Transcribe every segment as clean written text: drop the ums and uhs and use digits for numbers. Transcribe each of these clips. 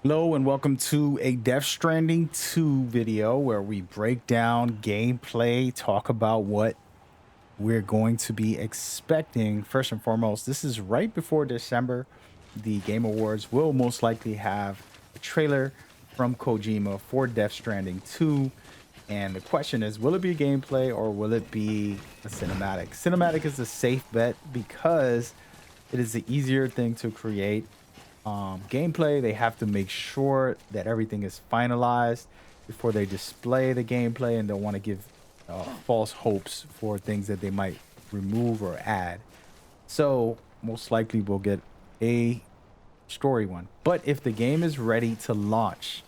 Hello and welcome to a Death Stranding 2 video where we break down gameplay, talk about what we're going to be expecting. First and foremost, this is right before December. The Game Awards will most likely have a trailer from Kojima for Death Stranding 2. And the question is, will it be gameplay or will it be a cinematic? Cinematic is a safe bet because it is the easier thing to create. Gameplay, they have to make sure that everything is finalized before they display the gameplay, and they'll want to give false hopes for things that they might remove or add. So most likely we'll get a story one. But if the game is ready to launch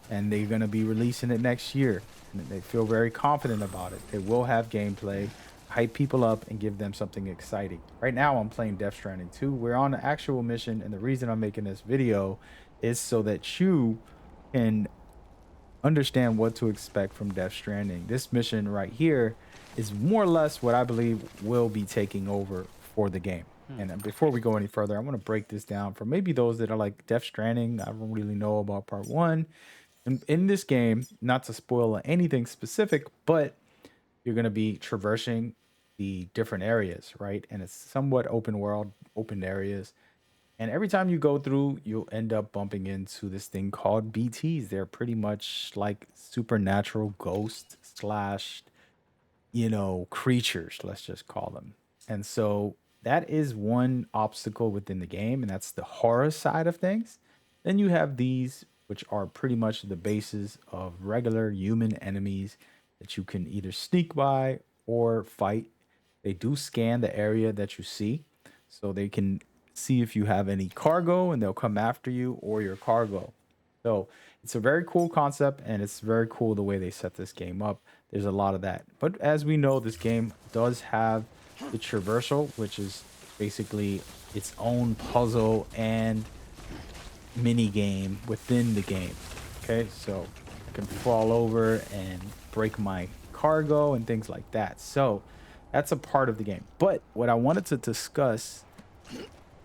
and they're going to be releasing it next year, and they feel very confident about it, they will have gameplay, hype people up, and give them something exciting. Right now, I'm playing Death Stranding 2. We're on the actual mission, and the reason I'm making this video is so that you can understand what to expect from Death Stranding. This mission right here is more or less what I believe will be taking over for the game. And before we go any further, I want to break this down for maybe those that are like Death Stranding. I don't really know about part one. And in this game, not to spoil anything specific, but you're going to be traversing the different areas, right? And it's somewhat open world, open areas. And every time you go through, you'll end up bumping into this thing called BTs. They're pretty much like supernatural ghosts slash, creatures, let's just call them. And so that is one obstacle within the game, and that's the horror side of things. Then you have these, which are pretty much the bases of regular human enemies that you can either sneak by or fight. They do scan the area that you see, so they can see if you have any cargo and they'll come after you or your cargo. So it's a very cool concept, and it's very cool the way they set this game up. There's a lot of that. But as we know, this game does have the traversal, which is basically its own puzzle and mini game within the game. Okay, so I can fall over and break my cargo and things like that. So that's a part of the game. But what I wanted to discuss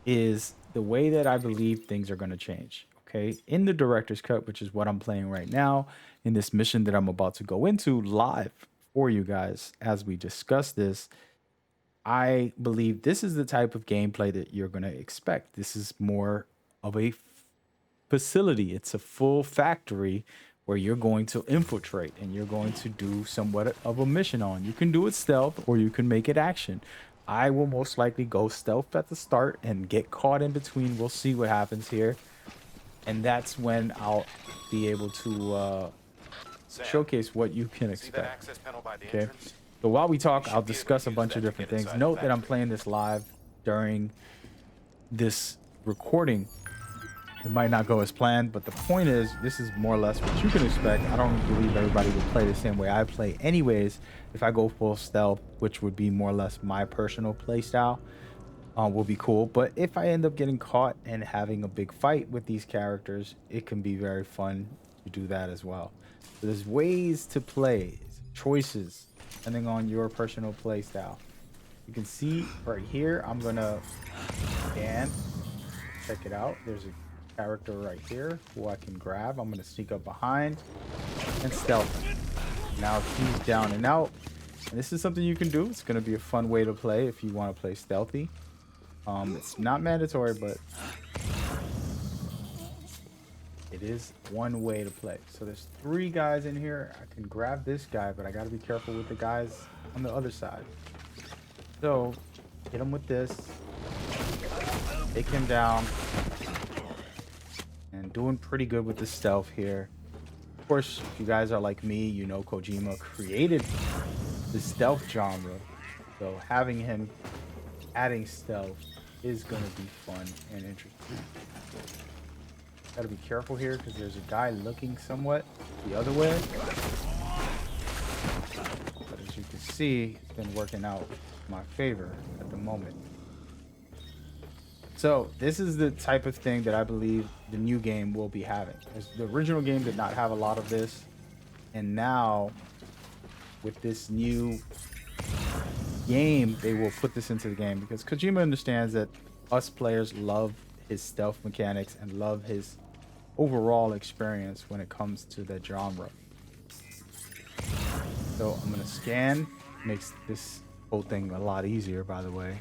is the way that I believe things are going to change. Okay, in the director's cut, which is what I'm playing right now, in this mission that I'm about to go into live for you guys as we discuss this, I believe this is the type of gameplay that you're going to expect. This is more of a facility. It's a full factory where you're going to infiltrate and you're going to do somewhat of a mission on. You can do it stealth or you can make it action. I will most likely go stealth at the start and get caught in between. We'll see what happens here. And that's when I'll be able to showcase what you can expect. Okay. So while we talk, I'll discuss a bunch of different things. Note that I'm playing this live during this recording. It might not go as planned, but the point is, this is more or less what you can expect. I don't believe everybody will play the same way I play anyways. If I go full stealth, which would be more or less my personal play style, will be cool. But if I end up getting caught and having a big fight with these characters, it can be very fun to do that as well. So there's ways to play, choices, depending on your personal play style. You can see right here, I'm gonna scan, check it out. There's a character right here who I can grab. I'm gonna sneak up behind and stealth him. Now he's down and out, and this is something you can do. It's gonna be a fun way to play if you want to play stealthy. It's not mandatory, but it is one way to play. So there's 3 guys in here. I can grab this guy, but I gotta be careful with the guys on the other side. So hit him with this, take him down, and doing pretty good with the stealth here. Of course, if you guys are like me, you know Kojima created the stealth genre, so having him adding stealth is going to be fun and interesting. Gotta be careful here because there's a guy looking somewhat the other way, but as you can see, it's been working out in my favor at the moment. So this is the type of thing that I believe the new game will be having. The original game did not have a lot of this, and now with this new game, they will put this into the game because Kojima understands that us players love his stealth mechanics and love his overall experience when it comes to that genre. So I'm gonna scan. Makes this whole thing a lot easier, by the way.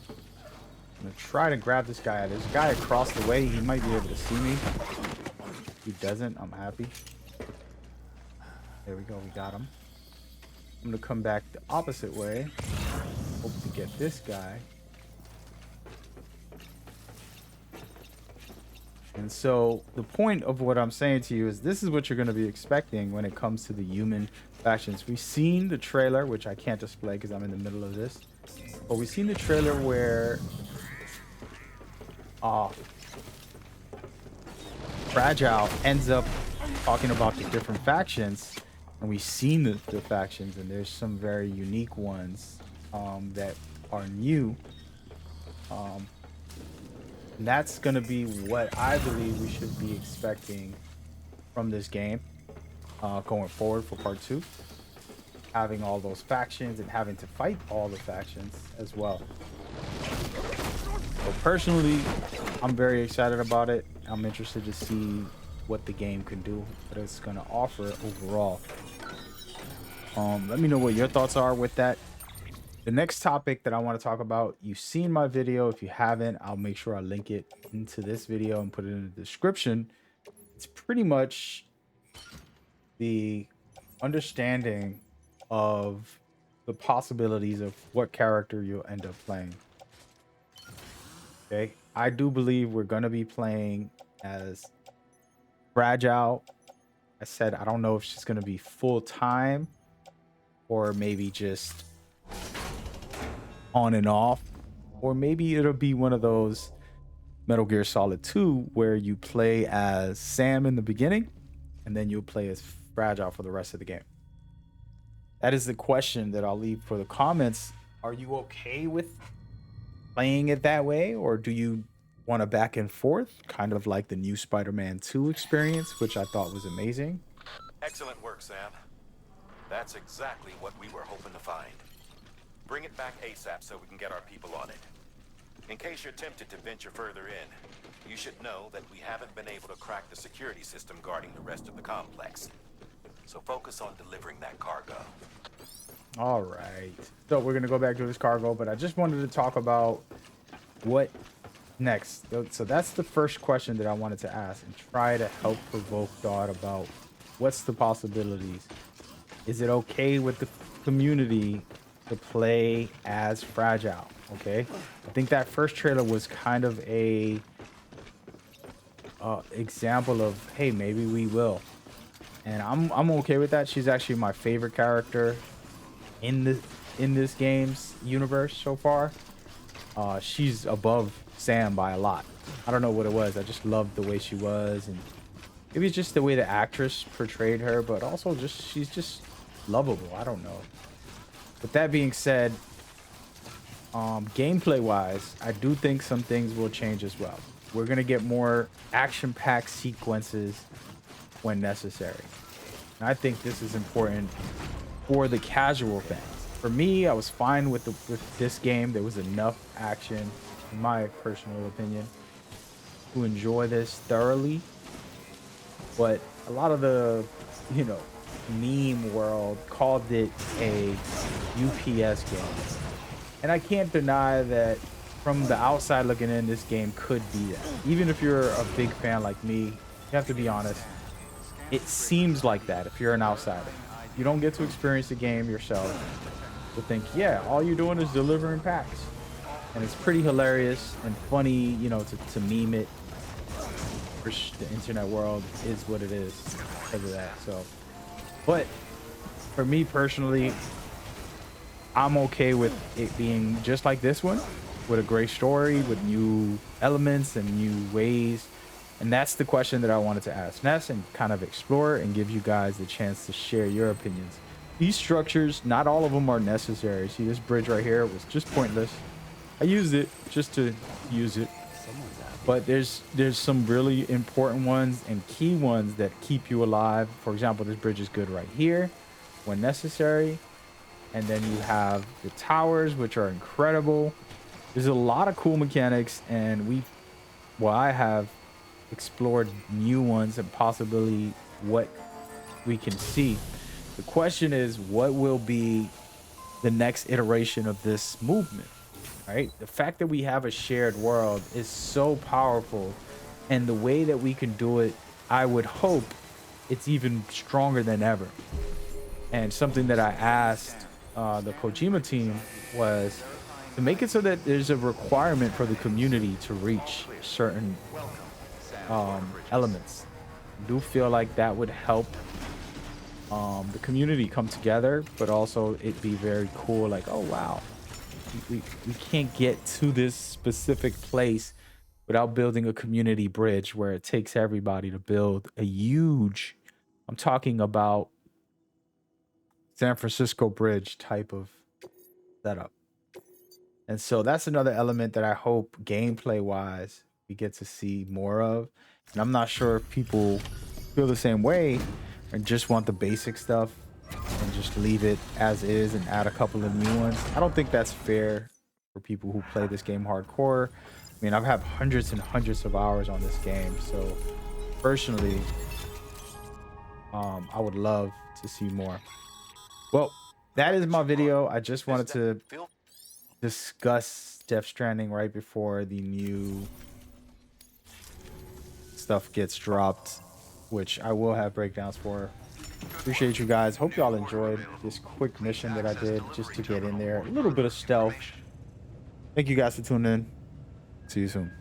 I'm gonna try to grab this guy. There's a guy across the way. He might be able to see me. If he doesn't, I'm happy. There we go. We got him. I'm gonna come back the opposite way. Hope to get this guy. And so the point of what I'm saying to you is this is what you're going to be expecting when it comes to the human factions. We've seen the trailer, which I can't display because I'm in the middle of this. But we've seen the trailer where Fragile ends up talking about the different factions. And we've seen the factions, and there's some very unique ones that are new. And that's going to be what I believe we should be expecting from this game going forward for part 2. Having all those factions and having to fight all the factions as well. So personally, I'm very excited about it. I'm interested to see what the game can do, what it's going to offer overall. Let me know what your thoughts are with that. The next topic that I want to talk about, you've seen my video. If you haven't, I'll make sure I link it into this video and put it in the description. It's pretty much the understanding of the possibilities of what character you'll end up playing. Okay, I do believe we're going to be playing as Fragile. I said I don't know if she's going to be full-time or maybe just on and off, or maybe it'll be one of those Metal Gear Solid 2 where you play as Sam in the beginning and then you'll play as Fragile for the rest of the game. That is the question that I'll leave for the comments. Are you okay with playing it that way, or do you want a back and forth, kind of like the new Spider-Man 2 experience, which I thought was amazing? Excellent work, Sam. That's exactly what we were hoping to find. Bring it back ASAP so we can get our people on it. In case you're tempted to venture further in, you should know that we haven't been able to crack the security system guarding the rest of the complex. So focus on delivering that cargo. All right. So we're going to go back to this cargo, but I just wanted to talk about what next. So that's the first question that I wanted to ask and try to help provoke thought about what's the possibilities. Is it okay with the community to play as Fragile? Okay, I think that first trailer was kind of a example of, hey, maybe we will, and I'm okay with that. She's actually my favorite character in this game's universe so far. She's above Sam by a lot. I don't know what it was. I just loved the way she was, and maybe it's just the way the actress portrayed her, but also just she's just lovable. I don't know. With that being said, gameplay wise, I do think some things will change as well. We're gonna get more action-packed sequences when necessary, and I think this is important for the casual fans. For me, I was fine with this game. There was enough action, in my personal opinion, to enjoy this thoroughly. But a lot of the, meme world called it a UPS game. And I can't deny that from the outside looking in, this game could be that. Even if you're a big fan like me, you have to be honest, it seems like that if you're an outsider. You don't get to experience the game yourself. You'll think, yeah, all you're doing is delivering packs. And it's pretty hilarious and funny, to meme it. The internet world is what it is because of that. So, but for me personally, I'm okay with it being just like this one, with a great story, with new elements and new ways. And that's the question that I wanted to ask Ness and kind of explore and give you guys the chance to share your opinions. These structures, not all of them are necessary. See, this bridge right here was just pointless. I used it just to use it. But there's some really important ones and key ones that keep you alive. For example, this bridge is good right here when necessary. And then you have the towers, which are incredible. There's a lot of cool mechanics, and I have explored new ones and possibly what we can see. The question is, what will be the next iteration of this movement, right? The fact that we have a shared world is so powerful. And the way that we can do it, I would hope it's even stronger than ever. And something that I asked the Kojima team was to make it so that there's a requirement for the community to reach certain elements. I do feel like that would help the community come together, but also it be very cool. Like, oh wow, we can't get to this specific place without building a community bridge where it takes everybody to build a huge. I'm talking about San Francisco Bridge type of setup. And so that's another element that I hope gameplay wise we get to see more of. And I'm not sure if people feel the same way and just want the basic stuff and just leave it as is and add a couple of new ones. I don't think that's fair for people who play this game hardcore. I mean, I've had hundreds and hundreds of hours on this game. So personally, I would love to see more. Well, that is my video. I just wanted to discuss Death Stranding right before the new stuff gets dropped, which I will have breakdowns for. Appreciate you guys. Hope y'all enjoyed this quick mission that I did just to get in there. A little bit of stealth. Thank you guys for tuning in. See you soon.